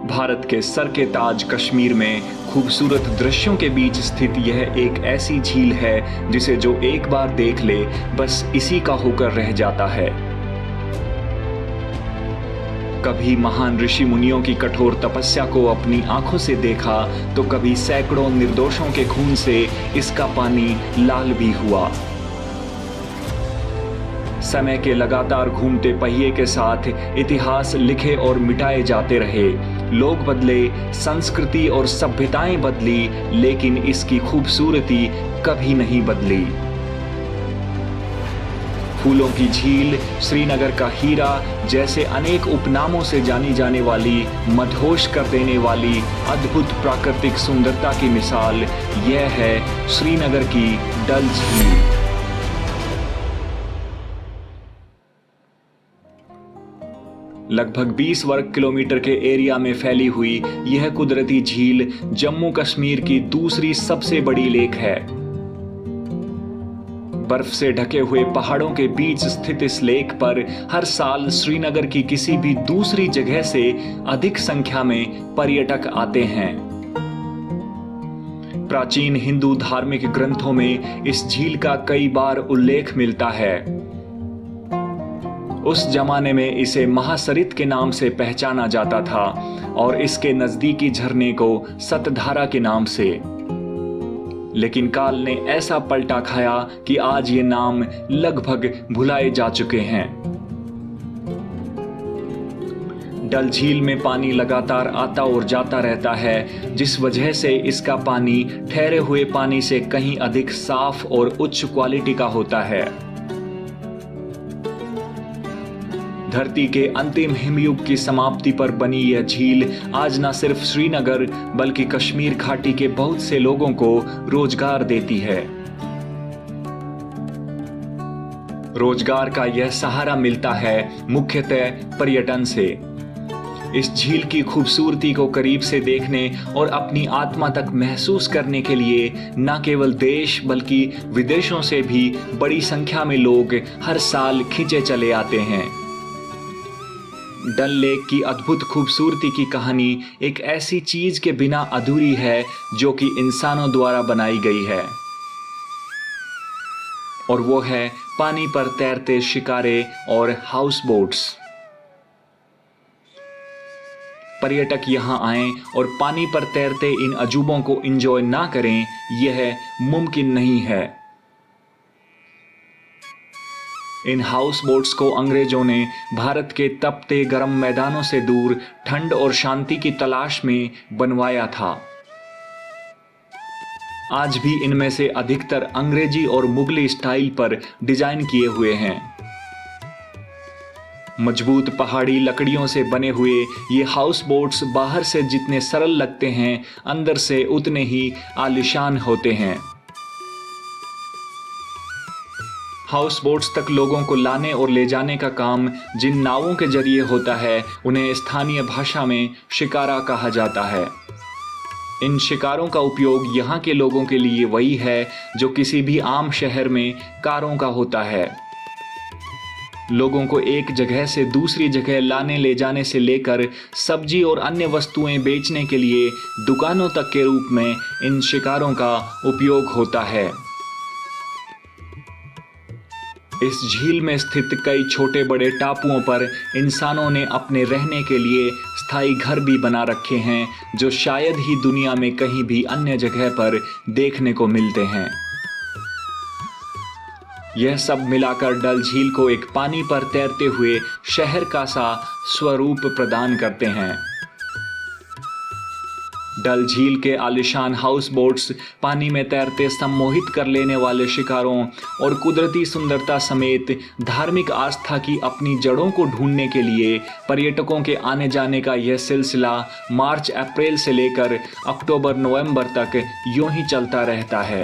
भारत के सर के ताज कश्मीर में खूबसूरत दृश्यों के बीच स्थित यह एक ऐसी झील है जिसे जो एक बार देख ले बस इसी का होकर रह जाता है। कभी महान ऋषि मुनियों की कठोर तपस्या को अपनी आंखों से देखा तो कभी सैकड़ों निर्दोषों के खून से इसका पानी लाल भी हुआ। समय के लगातार घूमते पहिए के साथ इतिहास लिखे और मिटाए जाते रहे। लोग बदले, संस्कृति और सभ्यताएं बदली, लेकिन इसकी खूबसूरती कभी नहीं बदली। फूलों की झील, श्रीनगर का हीरा जैसे अनेक उपनामों से जानी जाने वाली, मदहोश कर देने वाली अद्भुत प्राकृतिक सुंदरता की मिसाल यह है श्रीनगर की डल झील। लगभग 20 वर्ग किलोमीटर के एरिया में फैली हुई यह कुदरती झील जम्मू कश्मीर की दूसरी सबसे बड़ी लेक है। बर्फ से ढके हुए पहाड़ों के बीच स्थित इस लेक पर हर साल श्रीनगर की किसी भी दूसरी जगह से अधिक संख्या में पर्यटक आते हैं। प्राचीन हिंदू धार्मिक ग्रंथों में इस झील का कई बार उल्लेख मिलता है। उस जमाने में इसे महासरित के नाम से पहचाना जाता था और इसके नजदीकी झरने को सतधारा के नाम से। लेकिन काल ने ऐसा पलटा खाया कि आज ये नाम लगभग भुलाए जा चुके हैं। डल झील में पानी लगातार आता और जाता रहता है, जिस वजह से इसका पानी ठहरे हुए पानी से कहीं अधिक साफ और उच्च क्वालिटी का होता है। धरती के अंतिम हिमयुग की समाप्ति पर बनी यह झील आज न सिर्फ श्रीनगर बल्कि कश्मीर घाटी के बहुत से लोगों को रोजगार देती है। रोजगार का यह सहारा मिलता है मुख्यतः पर्यटन से। इस झील की खूबसूरती को करीब से देखने और अपनी आत्मा तक महसूस करने के लिए न केवल देश बल्कि विदेशों से भी बड़ी संख्या में लोग हर साल खींचे चले आते हैं। डल लेक की अद्भुत खूबसूरती की कहानी एक ऐसी चीज के बिना अधूरी है जो कि इंसानों द्वारा बनाई गई है, और वो है पानी पर तैरते शिकारे और हाउस बोट्स। पर्यटक यहां आएं और पानी पर तैरते इन अजूबों को एंजॉय ना करें, यह मुमकिन नहीं है। इन हाउस बोट्स को अंग्रेजों ने भारत के तपते गर्म मैदानों से दूर ठंड और शांति की तलाश में बनवाया था। आज भी इनमें से अधिकतर अंग्रेजी और मुगली स्टाइल पर डिजाइन किए हुए हैं। मजबूत पहाड़ी लकड़ियों से बने हुए ये हाउस बोट्स बाहर से जितने सरल लगते हैं, अंदर से उतने ही आलीशान होते हैं। हाउस बोट्स तक लोगों को लाने और ले जाने का काम जिन नावों के जरिए होता है, उन्हें स्थानीय भाषा में शिकारा कहा जाता है। इन शिकारों का उपयोग यहाँ के लोगों के लिए वही है जो किसी भी आम शहर में कारों का होता है। लोगों को एक जगह से दूसरी जगह लाने ले जाने से लेकर सब्जी और अन्य वस्तुएं बेचने के लिए दुकानों तक के रूप में इन शिकारों का उपयोग होता है। इस झील में स्थित कई छोटे बड़े टापुओं पर इंसानों ने अपने रहने के लिए स्थायी घर भी बना रखे हैं, जो शायद ही दुनिया में कहीं भी अन्य जगह पर देखने को मिलते हैं। यह सब मिलाकर डल झील को एक पानी पर तैरते हुए शहर का सा स्वरूप प्रदान करते हैं। डल झील के आलिशान हाउस बोट्स पानी में तैरते सम्मोहित कर लेने वाले शिकारों और कुदरती सुंदरता समेत धार्मिक आस्था की अपनी जड़ों को ढूंढने के लिए पर्यटकों के आने जाने का यह सिलसिला मार्च अप्रैल से लेकर अक्टूबर नवंबर तक यूं ही चलता रहता है।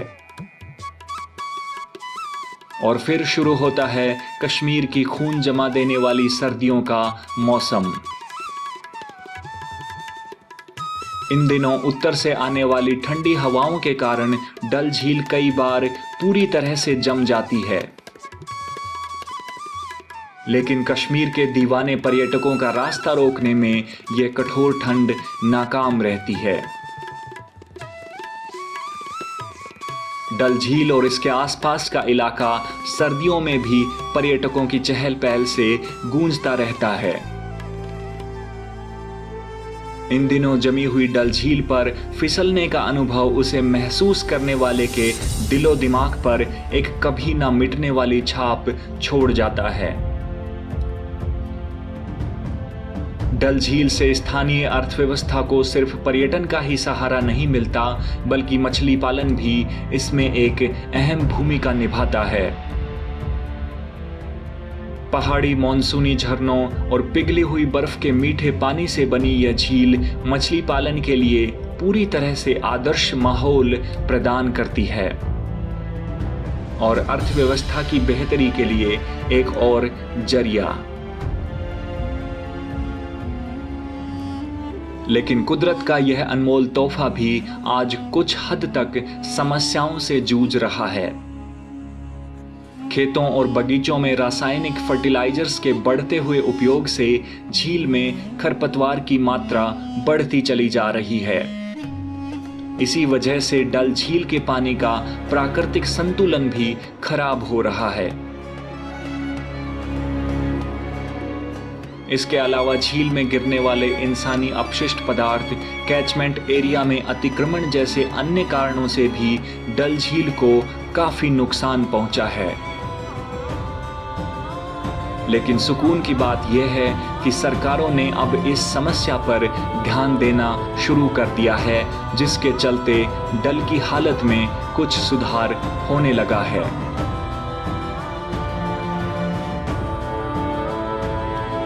और फिर शुरू होता है कश्मीर की खून जमा देने वाली सर्दियों का मौसम। इन दिनों उत्तर से आने वाली ठंडी हवाओं के कारण डल झील कई बार पूरी तरह से जम जाती है। लेकिन कश्मीर के दीवाने पर्यटकों का रास्ता रोकने में यह कठोर ठंड नाकाम रहती है। डल झील और इसके आसपास का इलाका सर्दियों में भी पर्यटकों की चहल पहल से गूंजता रहता है। इन दिनों जमी हुई डल झील पर फिसलने का अनुभव उसे महसूस करने वाले के दिलो दिमाग पर एक कभी ना मिटने वाली छाप छोड़ जाता है। डल झील से स्थानीय अर्थव्यवस्था को सिर्फ पर्यटन का ही सहारा नहीं मिलता, बल्कि मछली पालन भी इसमें एक अहम भूमिका निभाता है। पहाड़ी मॉनसूनी झरनों और पिघली हुई बर्फ के मीठे पानी से बनी यह झील मछली पालन के लिए पूरी तरह से आदर्श माहौल प्रदान करती है और अर्थव्यवस्था की बेहतरी के लिए एक और जरिया। लेकिन कुदरत का यह अनमोल तोहफा भी आज कुछ हद तक समस्याओं से जूझ रहा है। खेतों और बगीचों में रासायनिक फर्टिलाइजर्स के बढ़ते हुए उपयोग से झील में खरपतवार की मात्रा बढ़ती चली जा रही है। इसी वजह से डल झील के पानी का प्राकृतिक संतुलन भी खराब हो रहा है। इसके अलावा झील में गिरने वाले इंसानी अपशिष्ट पदार्थ कैचमेंट एरिया में अतिक्रमण जैसे अन्य कारणों से भी डल झील को काफी नुकसान पहुंचा है। लेकिन सुकून की बात यह है कि सरकारों ने अब इस समस्या पर ध्यान देना शुरू कर दिया है, जिसके चलते डल की हालत में कुछ सुधार होने लगा है।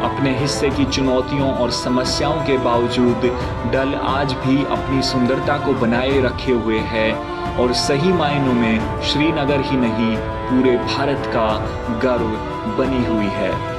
अपने हिस्से की चुनौतियों और समस्याओं के बावजूद डल आज भी अपनी सुंदरता को बनाए रखे हुए है और सही मायनों में श्रीनगर ही नहीं पूरे भारत का गर्व बनी हुई है।